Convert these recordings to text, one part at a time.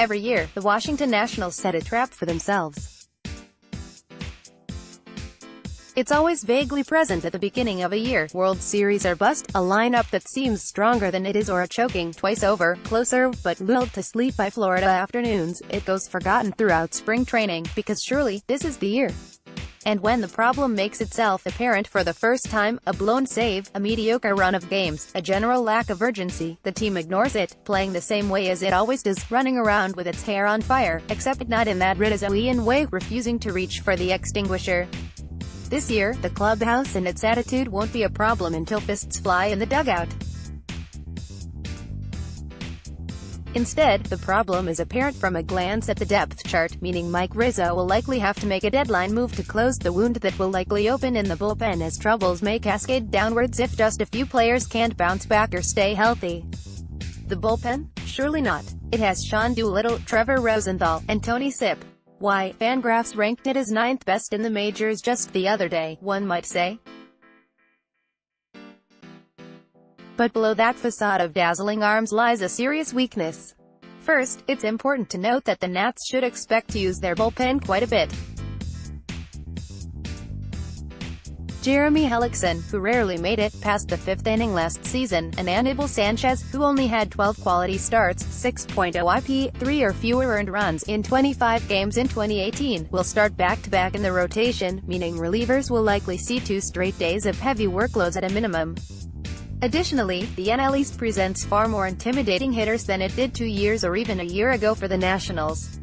Every year, the Washington Nationals set a trap for themselves. It's always vaguely present at the beginning of a year. World Series or bust, a lineup that seems stronger than it is, or a choking, twice over, closer, but lulled to sleep by Florida afternoons. It goes forgotten throughout spring training, because surely, this is the year. And when the problem makes itself apparent for the first time, a blown save, a mediocre run of games, a general lack of urgency, the team ignores it, playing the same way as it always does, running around with its hair on fire, except not in that Rizzoian way, refusing to reach for the extinguisher. This year, the clubhouse and its attitude won't be a problem until fists fly in the dugout. Instead, the problem is apparent from a glance at the depth chart, meaning Mike Rizzo will likely have to make a deadline move to close the wound that will likely open in the bullpen, as troubles may cascade downwards if just a few players can't bounce back or stay healthy. The bullpen? Surely not. It has Sean Doolittle, Trevor Rosenthal, and Tony Sipp. Why, Fangraphs ranked it as 9th best in the majors just the other day, one might say. But below that facade of dazzling arms lies a serious weakness. First, it's important to note that the Nats should expect to use their bullpen quite a bit. Jeremy Hellickson, who rarely made it past the 5th inning last season, and Anibal Sanchez, who only had 12 quality starts, 6.0 IP, 3 or fewer earned runs, in 25 games in 2018, will start back-to-back in the rotation, meaning relievers will likely see 2 straight days of heavy workloads at a minimum. Additionally, the NL East presents far more intimidating hitters than it did 2 years or even a year ago for the Nationals.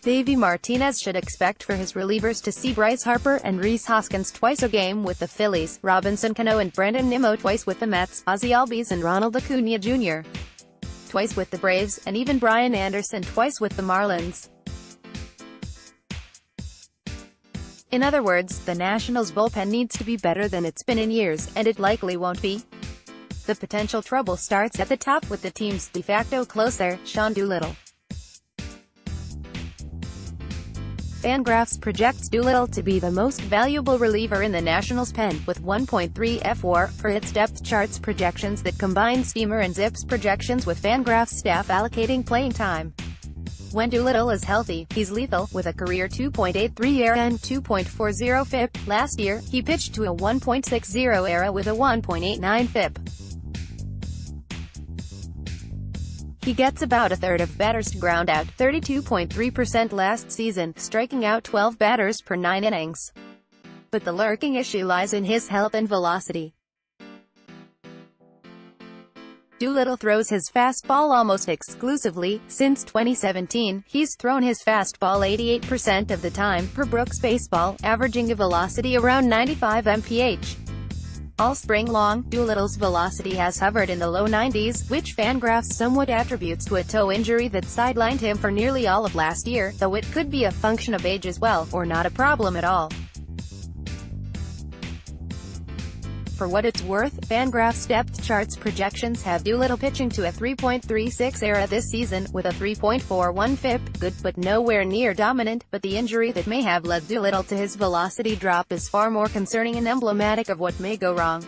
Davey Martinez should expect for his relievers to see Bryce Harper and Rhys Hoskins twice a game with the Phillies, Robinson Cano and Brandon Nimmo twice with the Mets, Ozzie Albies and Ronald Acuna Jr. twice with the Braves, and even Brian Anderson twice with the Marlins. In other words, the Nationals' bullpen needs to be better than it's been in years, and it likely won't be. The potential trouble starts at the top with the team's de facto closer, Sean Doolittle. Fangraphs projects Doolittle to be the most valuable reliever in the Nationals' pen, with 1.3 F/WAR, per its depth chart's projections that combine Steamer and Zip's projections, with Fangraphs staff allocating playing time. When Doolittle is healthy, he's lethal, with a career 2.83 ERA and 2.40 FIP. Last year, he pitched to a 1.60 ERA with a 1.89 FIP. He gets about a third of batters to ground out, 32.3% last season, striking out 12 batters per 9 innings. But the lurking issue lies in his health and velocity. Doolittle throws his fastball almost exclusively. Since 2017, he's thrown his fastball 88% of the time, per Brooks Baseball, averaging a velocity around 95 mph. All spring long, Doolittle's velocity has hovered in the low 90s, which Fangraphs somewhat attributes to a toe injury that sidelined him for nearly all of last year, though it could be a function of age as well, or not a problem at all. For what it's worth, Fangraphs depth charts projections have Doolittle pitching to a 3.36 ERA this season, with a 3.41 FIP, good but nowhere near dominant, but the injury that may have led Doolittle to his velocity drop is far more concerning and emblematic of what may go wrong.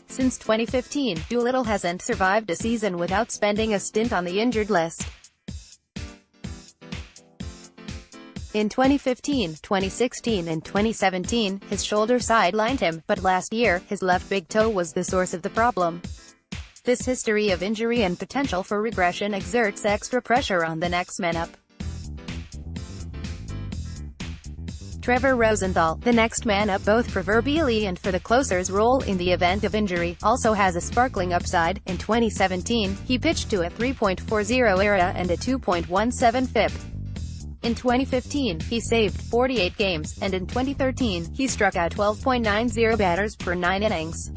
Since 2015, Doolittle hasn't survived a season without spending a stint on the injured list. In 2015, 2016 and 2017, his shoulder sidelined him, but last year, his left big toe was the source of the problem. This history of injury and potential for regression exerts extra pressure on the next man up. Trevor Rosenthal, the next man up both proverbially and for the closer's role in the event of injury, also has a sparkling upside. In 2017, he pitched to a 3.40 ERA and a 2.17 FIP. In 2015, he saved 48 games, and in 2013, he struck out 12.90 batters per 9 innings.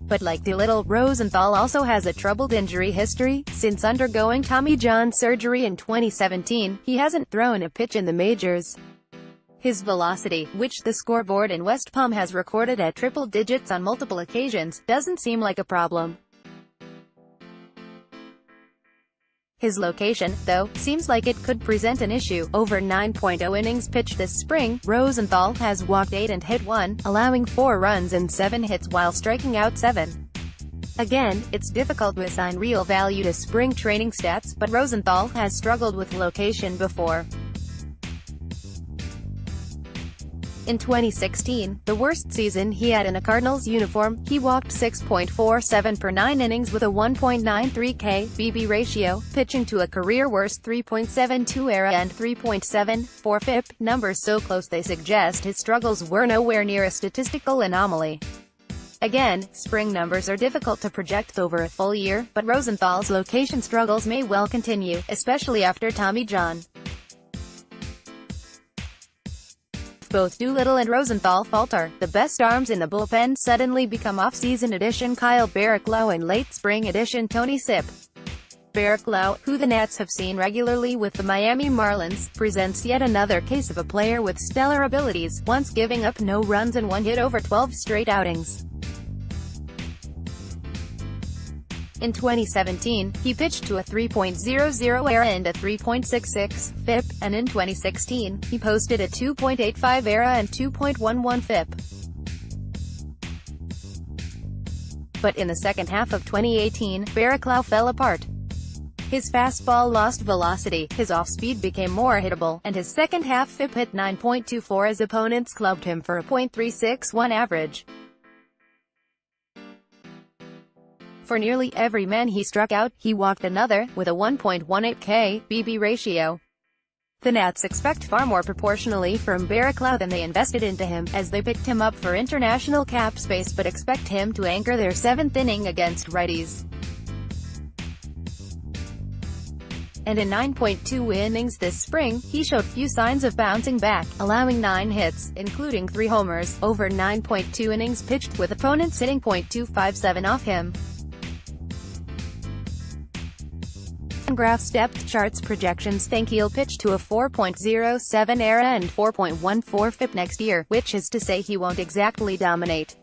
But like Doolittle, Rosenthal also has a troubled injury history. Since undergoing Tommy John surgery in 2017, he hasn't thrown a pitch in the majors. His velocity, which the scoreboard in West Palm has recorded at triple digits on multiple occasions, doesn't seem like a problem. His location, though, seems like it could present an issue. Over 9.0 innings pitched this spring, Rosenthal has walked 8 and hit 1, allowing 4 runs and 7 hits while striking out 7. Again, it's difficult to assign real value to spring training stats, but Rosenthal has struggled with location before. In 2016, the worst season he had in a Cardinals uniform, he walked 6.47 per 9 innings with a 1.93 K/BB ratio, pitching to a career-worst 3.72 ERA and 3.74 FIP, numbers so close they suggest his struggles were nowhere near a statistical anomaly. Again, spring numbers are difficult to project over a full year, but Rosenthal's location struggles may well continue, especially after Tommy John. Both Doolittle and Rosenthal falter, the best arms in the bullpen suddenly become off-season addition Kyle Barraclough and late spring addition Tony Sipp. Barraclough, who the Nats have seen regularly with the Miami Marlins, presents yet another case of a player with stellar abilities, once giving up no runs and 1 hit over 12 straight outings. In 2017, he pitched to a 3.00 ERA and a 3.66 FIP, and in 2016, he posted a 2.85 ERA and 2.11 FIP. But in the second half of 2018, Barraclough fell apart. His fastball lost velocity, his off-speed became more hittable, and his second-half FIP hit 9.24 as opponents clubbed him for a .361 average. For nearly every man he struck out, he walked another, with a 1.18 K/BB ratio. The Nats expect far more proportionally from Barraclough than they invested into him, as they picked him up for international cap space but expect him to anchor their 7th inning against righties. And in 9.2 innings this spring, he showed few signs of bouncing back, allowing 9 hits, including 3 homers, over 9.2 innings pitched with opponents hitting .257 off him. Fangraphs depth charts projections think he'll pitch to a 4.07 ERA and 4.14 FIP next year, which is to say he won't exactly dominate.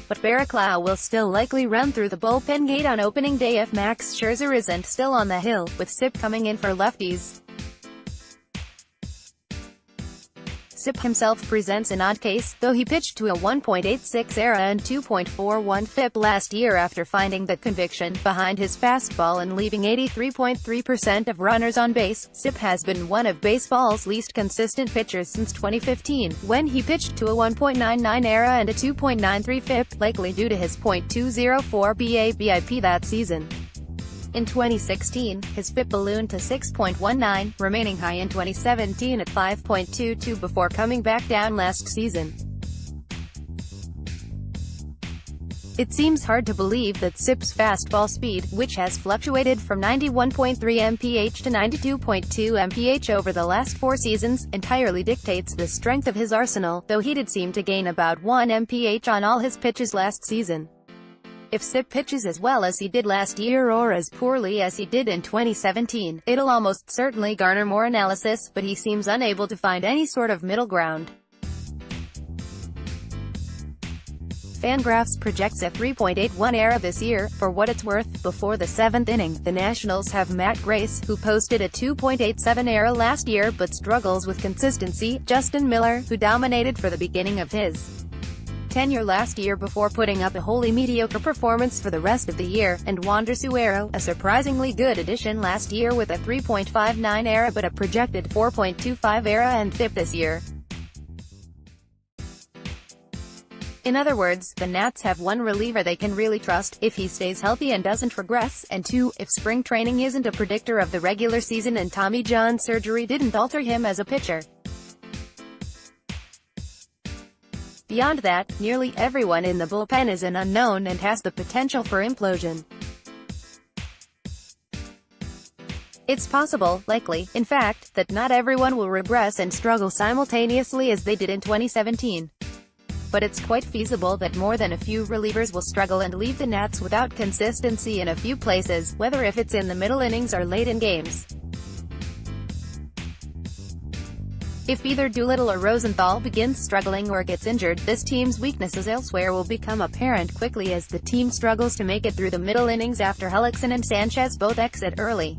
But Barraclough will still likely run through the bullpen gate on opening day if Max Scherzer isn't still on the hill, with Sipp coming in for lefties. Sipp himself presents an odd case, though he pitched to a 1.86 ERA and 2.41 FIP last year after finding the conviction behind his fastball and leaving 83.3% of runners on base. Sipp has been one of baseball's least consistent pitchers since 2015, when he pitched to a 1.99 ERA and a 2.93 FIP, likely due to his .204 BABIP that season. In 2016, his FIP ballooned to 6.19, remaining high in 2017 at 5.22 before coming back down last season. It seems hard to believe that Sipp's fastball speed, which has fluctuated from 91.3 mph to 92.2 mph over the last 4 seasons, entirely dictates the strength of his arsenal, though he did seem to gain about 1 mph on all his pitches last season. If Sipp pitches as well as he did last year or as poorly as he did in 2017, it'll almost certainly garner more analysis, but he seems unable to find any sort of middle ground. Fangraphs projects a 3.81 ERA this year. For what it's worth, before the 7th inning, the Nationals have Matt Grace, who posted a 2.87 ERA last year but struggles with consistency, Justin Miller, who dominated for the beginning of his tenure last year before putting up a wholly mediocre performance for the rest of the year, and Wander Suero, a surprisingly good addition last year with a 3.59 ERA but a projected 4.25 ERA and FIP this year. In other words, the Nats have 1 reliever they can really trust, if he stays healthy and doesn't regress, and 2, if spring training isn't a predictor of the regular season and Tommy John surgery didn't alter him as a pitcher. Beyond that, nearly everyone in the bullpen is an unknown and has the potential for implosion. It's possible, likely, in fact, that not everyone will regress and struggle simultaneously as they did in 2017. But it's quite feasible that more than a few relievers will struggle and leave the Nats without consistency in a few places, whether if it's in the middle innings or late in games. If either Doolittle or Rosenthal begins struggling or gets injured, this team's weaknesses elsewhere will become apparent quickly as the team struggles to make it through the middle innings after Hellickson and Sanchez both exit early.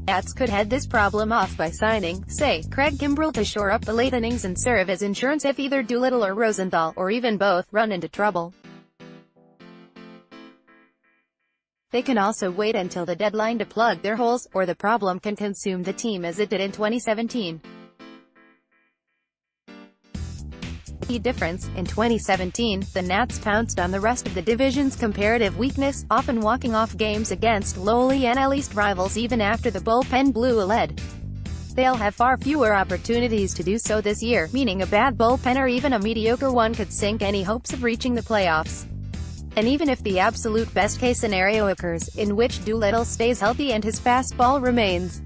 Nats could head this problem off by signing, say, Craig Kimbrell to shore up the late innings and serve as insurance if either Doolittle or Rosenthal, or even both, run into trouble. They can also wait until the deadline to plug their holes, or the problem can consume the team as it did in 2017. Key difference: in 2017, the Nats pounced on the rest of the division's comparative weakness, often walking off games against lowly NL East rivals even after the bullpen blew a lead. They'll have far fewer opportunities to do so this year, meaning a bad bullpen or even a mediocre one could sink any hopes of reaching the playoffs. And even if the absolute best-case scenario occurs, in which Doolittle stays healthy and his fastball remains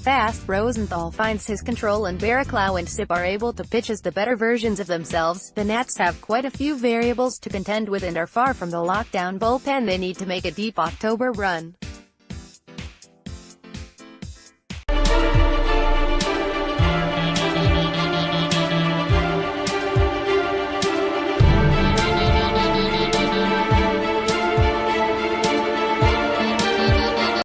fast, Rosenthal finds his control and Barraclough and Sip are able to pitch as the better versions of themselves, the Nats have quite a few variables to contend with and are far from the lockdown bullpen they need to make a deep October run.